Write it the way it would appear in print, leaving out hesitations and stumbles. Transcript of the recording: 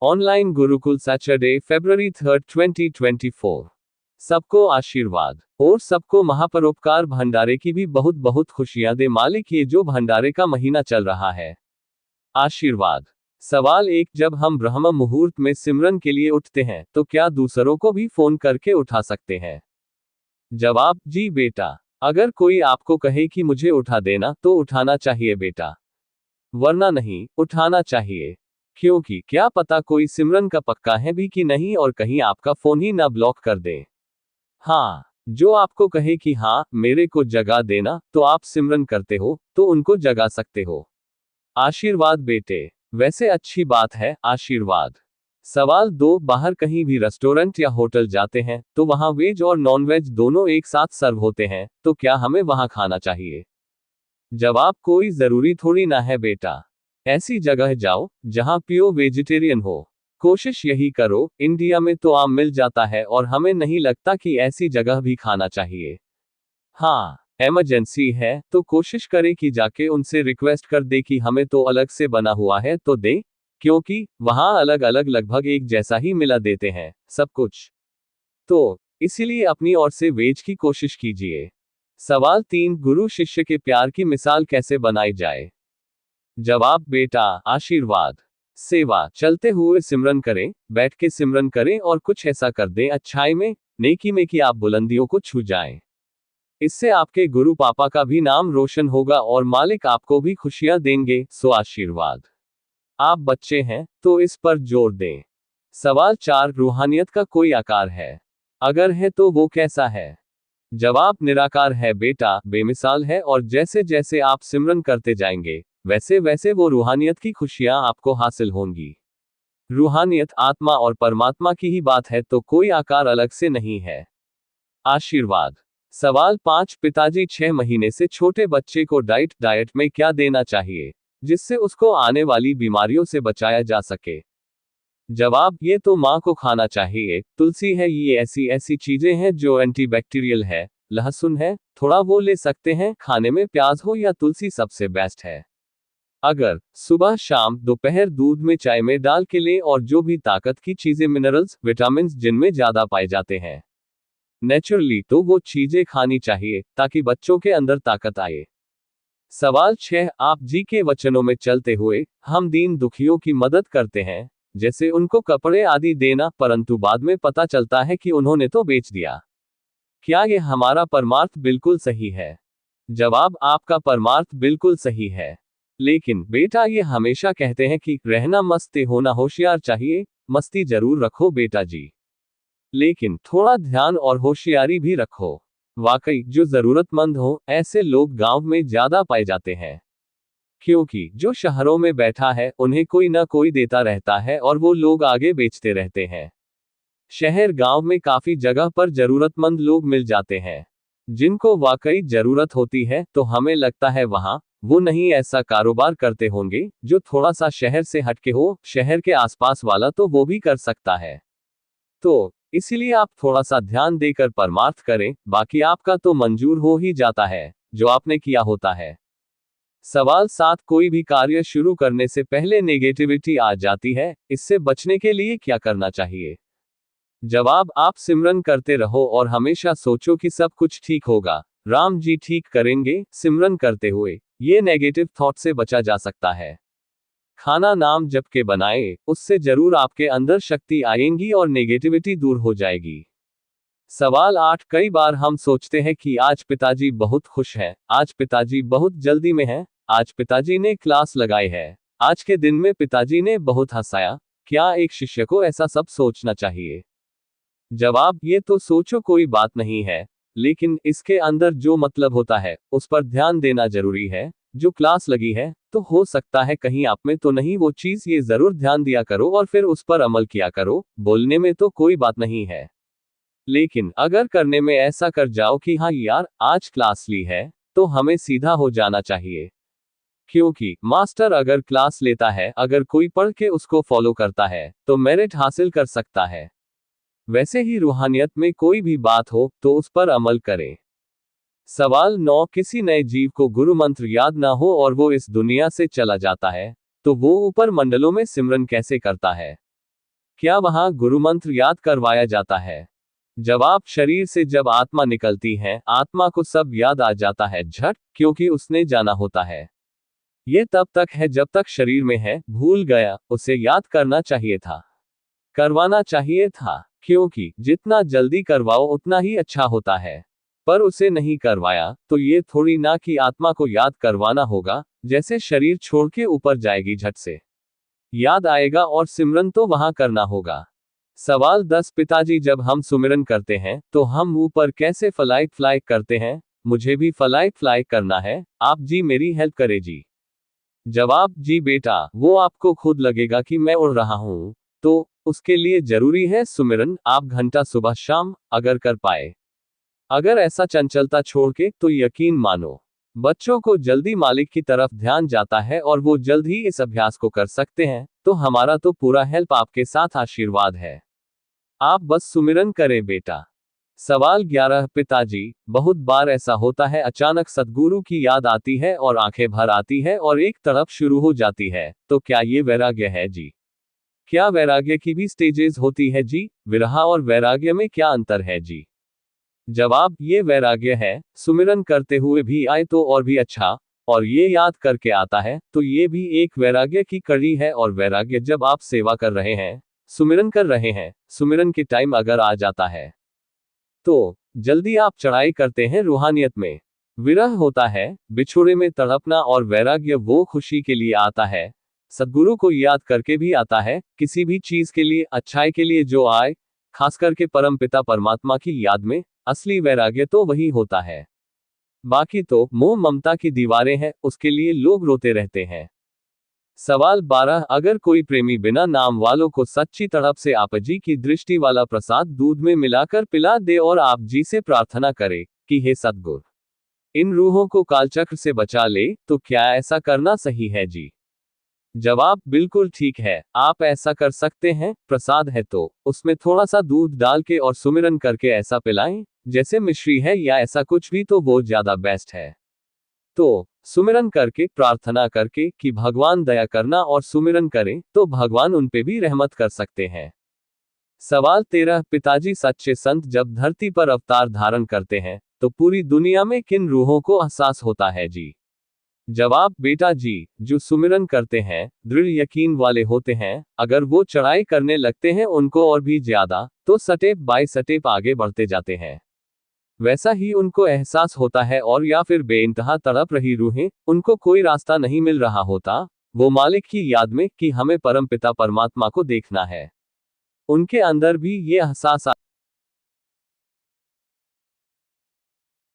Online Gurukul Saturday फरवरी 3, 2024। सबको आशीर्वाद और सबको महापरोपकार भंडारे की भी बहुत बहुत खुशियां दे मालिक, ये जो भंडारे का महीना चल रहा है। आशीर्वाद। सवाल 1, जब हम ब्रह्म मुहूर्त में सिमरन के लिए उठते हैं तो क्या दूसरों को भी फोन करके उठा सकते हैं? जवाब, जी बेटा। अगर कोई आपको कहे कि मुझे उठा देना तो उठाना चाहिए बेटा, वरना नहीं उठाना चाहिए। क्योंकि क्या पता कोई सिमरन का पक्का है भी कि नहीं और कहीं आपका फोन ही ना ब्लॉक कर दे। हाँ, जो आपको कहे कि हाँ मेरे को जगा देना, तो आप सिमरन करते हो तो उनको जगा सकते हो। आशीर्वाद बेटे। वैसे अच्छी बात है, आशीर्वाद। सवाल 2, बाहर कहीं भी रेस्टोरेंट या होटल जाते हैं तो वहां वेज और नॉन वेज दोनों एक साथ सर्व होते हैं, तो क्या हमें वहां खाना चाहिए? जवाब, कोई जरूरी थोड़ी ना है बेटा। ऐसी जगह जाओ जहां प्योर वेजिटेरियन हो। कोशिश यही करो, इंडिया में तो आम मिल जाता है और हमें नहीं लगता कि ऐसी जगह भी खाना चाहिए। हाँ, इमरजेंसी है तो कोशिश करें कि जाके उनसे रिक्वेस्ट कर दे कि हमें तो अलग से बना हुआ है तो दे, क्योंकि वहां अलग अलग लगभग एक जैसा ही मिला देते हैं सब कुछ। तो इसीलिए अपनी ओर से वेज की कोशिश कीजिए। सवाल 3, गुरु शिष्य के प्यार की मिसाल कैसे बनाई जाए? जवाब, बेटा आशीर्वाद, सेवा। चलते हुए सिमरन करें, बैठ के सिमरन करें और कुछ ऐसा कर दें अच्छाई में, नेकी में कि आप बुलंदियों को छू जाएं। इससे आपके गुरु पापा का भी नाम रोशन होगा और मालिक आपको भी खुशियां देंगे। सो आशीर्वाद। आप बच्चे हैं तो इस पर जोर दें। सवाल 4, रूहानियत का कोई आकार है? अगर है तो वो कैसा है? जवाब, निराकार है बेटा, बेमिसाल है और जैसे जैसे आप सिमरन करते जाएंगे वैसे वैसे वो रूहानियत की खुशियां आपको हासिल होंगी। रूहानियत आत्मा और परमात्मा की ही बात है, तो कोई आकार अलग से नहीं है। आशीर्वाद। सवाल 5, पिताजी 6 महीने से छोटे बच्चे को डाइट में क्या देना चाहिए जिससे उसको आने वाली बीमारियों से बचाया जा सके? जवाब, ये तो माँ को खाना चाहिए। तुलसी है, ये ऐसी ऐसी चीजें हैं जो एंटीबैक्टीरियल है। लहसुन है, थोड़ा वो ले सकते हैं खाने में, प्याज हो या तुलसी सबसे बेस्ट है। अगर सुबह शाम दोपहर दूध में चाय में डाल के लें, और जो भी ताकत की चीजें मिनरल्स विटामिन जिनमें ज्यादा पाए जाते हैं नेचुरली, तो वो चीजें खानी चाहिए ताकि बच्चों के अंदर ताकत आए। सवाल 6, आप जी के वचनों में चलते हुए हम दीन दुखियों की मदद करते हैं, जैसे उनको कपड़े आदि देना, परंतु बाद में पता चलता है कि उन्होंने तो बेच दिया। क्या ये हमारा परमार्थ बिल्कुल सही है? जवाब, आपका परमार्थ बिल्कुल सही है। लेकिन बेटा ये हमेशा कहते हैं कि रहना मस्त होना होशियार चाहिए। मस्ती जरूर रखो बेटा जी, लेकिन थोड़ा ध्यान और होशियारी भी रखो। वाकई जो जरूरतमंद हो ऐसे लोग गांव में ज्यादा पाए जाते हैं, क्योंकि जो शहरों में बैठा है उन्हें कोई ना कोई देता रहता है और वो लोग आगे बेचते रहते हैं। शहर गांव में काफी जगह पर जरूरतमंद लोग मिल जाते हैं जिनको वाकई जरूरत होती है, तो हमें लगता है वहां वो नहीं ऐसा कारोबार करते होंगे जो थोड़ा सा शहर से हटके हो। शहर के आसपास वाला तो वो भी कर सकता है। तो इसीलिए आप थोड़ा सा ध्यान देकर परमार्थ करें, बाकी आपका तो मंजूर हो ही जाता है जो आपने किया होता है। सवाल 7, कोई भी कार्य शुरू करने से पहले नेगेटिविटी आ जाती है, इससे बचने के लिए क्या करना चाहिए? जवाब, आप सिमरन करते रहो और हमेशा सोचो कि सब कुछ ठीक होगा, राम जी ठीक करेंगे। सिमरन करते हुए ये नेगेटिव थॉट से बचा जा सकता है। खाना नाम जप के बनाए, उससे जरूर आपके अंदर शक्ति आएगी और नेगेटिविटी दूर हो जाएगी। सवाल 8, कई बार हम सोचते हैं कि आज पिताजी बहुत खुश हैं, आज पिताजी बहुत जल्दी में हैं, आज पिताजी ने क्लास लगाई है, आज के दिन में पिताजी ने बहुत हंसाया। क्या एक शिष्य को ऐसा सब सोचना चाहिए? जवाब, ये तो सोचो कोई बात नहीं है, लेकिन इसके अंदर जो मतलब होता है उस पर ध्यान देना जरूरी है। जो क्लास लगी है तो हो सकता है कहीं आप में तो नहीं वो चीज, ये जरूर ध्यान दिया करो और फिर उस पर अमल किया करो। बोलने में तो कोई बात नहीं है, लेकिन अगर करने में ऐसा कर जाओ कि हाँ यार आज क्लास ली है, तो हमें सीधा हो जाना चाहिए। क्योंकि मास्टर अगर क्लास लेता है, अगर कोई पढ़ के उसको फॉलो करता है तो मेरिट हासिल कर सकता है। वैसे ही रूहानियत में कोई भी बात हो तो उस पर अमल करें। सवाल 9, किसी नए जीव को गुरु मंत्र याद ना हो और वो इस दुनिया से चला जाता है, तो वो ऊपर मंडलों में सिमरन कैसे करता है? क्या वहां गुरु मंत्र याद करवाया जाता है? जवाब, शरीर से जब आत्मा निकलती है, आत्मा को सब याद आ जाता है झट, क्योंकि उसने जाना होता है। ये तब तक है जब तक शरीर में है, भूल गया, उसे याद करना चाहिए था, करवाना चाहिए था, क्योंकि जितना जल्दी करवाओ उतना ही अच्छा होता है। पर उसे नहीं करवाया, तो ये थोड़ी ना कि आत्मा को याद करवाना होगा, जैसे शरीर छोड़ के ऊपर जाएगी झट से। याद आएगा और सिमरन तो वहां करना होगा। सवाल 10, पिताजी जब हम सुमिरन करते हैं, तो हम ऊपर कैसे फ्लाई करते हैं? मुझे भी फ्लाई करना है, आप जी मेरी हेल्प करे जी। जवाब, जी बेटा, वो आपको खुद लगेगा कि मैं उड़ रहा हूं, तो उसके लिए जरूरी है सुमिरन, आप घंटा सुबह शाम अगर कर पाए। अगर ऐसा चंचलता छोड़ के, तो यकीन मानो बच्चों को जल्दी मालिक की तरफ ध्यान जाता है और वो जल्द ही इस अभ्यास को कर सकते हैं, तो हमारा तो पूरा हेल्प आपके साथ आशीर्वाद है। आप बस सुमिरन करें बेटा। सवाल 11, पिताजी, बहुत बार ऐसा होता है अचानक सद्गुरु की याद आती है और आंखें भर आती है और एक तरफ शुरू हो जाती है, तो क्या ये वैराग्य है जी? क्या वैराग्य की भी स्टेजेस होती है जी? विरह और वैराग्य में क्या अंतर है जी? जवाब, ये वैराग्य है, सुमिरन करते हुए भी आए तो और भी अच्छा, और ये याद करके आता है, तो ये भी एक वैराग्य की कड़ी है। और वैराग्य जब आप सेवा कर रहे हैं, सुमिरन कर रहे हैं, सुमिरन के टाइम अगर आ जाता है, तो जल्दी आप चढ़ाई करते हैं रूहानियत में। विरह होता है, बिछोड़े में तड़पना, और वैराग्य वो खुशी के लिए आता है, सद्गुरु को याद करके भी आता है, किसी भी चीज के लिए, अच्छाई के लिए जो आए, खास करके परमपिता परमात्मा की याद में। असली वैराग्य तो वही होता है, बाकी तो मोह ममता की दीवारें हैं, उसके लिए लोग रोते रहते हैं। सवाल 12, अगर कोई प्रेमी बिना नाम वालों को सच्ची तड़प से आप जी की दृष्टि वाला प्रसाद दूध में मिलाकर पिला दे और आप जी से प्रार्थना करे कि हे सद्गुरु, इन रूहों को कालचक्र से बचा ले, तो क्या ऐसा करना सही है जी? जवाब, बिल्कुल ठीक है, आप ऐसा कर सकते हैं। प्रसाद है तो उसमें थोड़ा सा दूध डाल के और सुमिरन करके ऐसा पिलाएं, जैसे मिश्री है या ऐसा कुछ भी, तो वो ज्यादा बेस्ट है। तो सुमिरन करके, प्रार्थना करके कि भगवान दया करना, और सुमिरन करें तो भगवान उन पे भी रहमत कर सकते हैं। सवाल 13, पिताजी, सच्चे संत जब धरती पर अवतार धारण करते हैं, तो पूरी दुनिया में किन रूहों को एहसास होता है जी? जवाब, बेटा जी, जो सुमिरन करते हैं, दृढ़ यकीन वाले होते हैं, अगर वो चढ़ाई करने लगते हैं उनको और भी ज्यादा, तो स्टेप बाय स्टेप आगे बढ़ते जाते हैं। वैसा ही उनको एहसास होता है, और या फिर बेइंतहा तड़प रही रूहें, उनको कोई रास्ता नहीं मिल रहा होता, वो मालिक की याद में कि हमें परमपिता परमात्मा को देखना है। उनके अंदर भी ये एहसास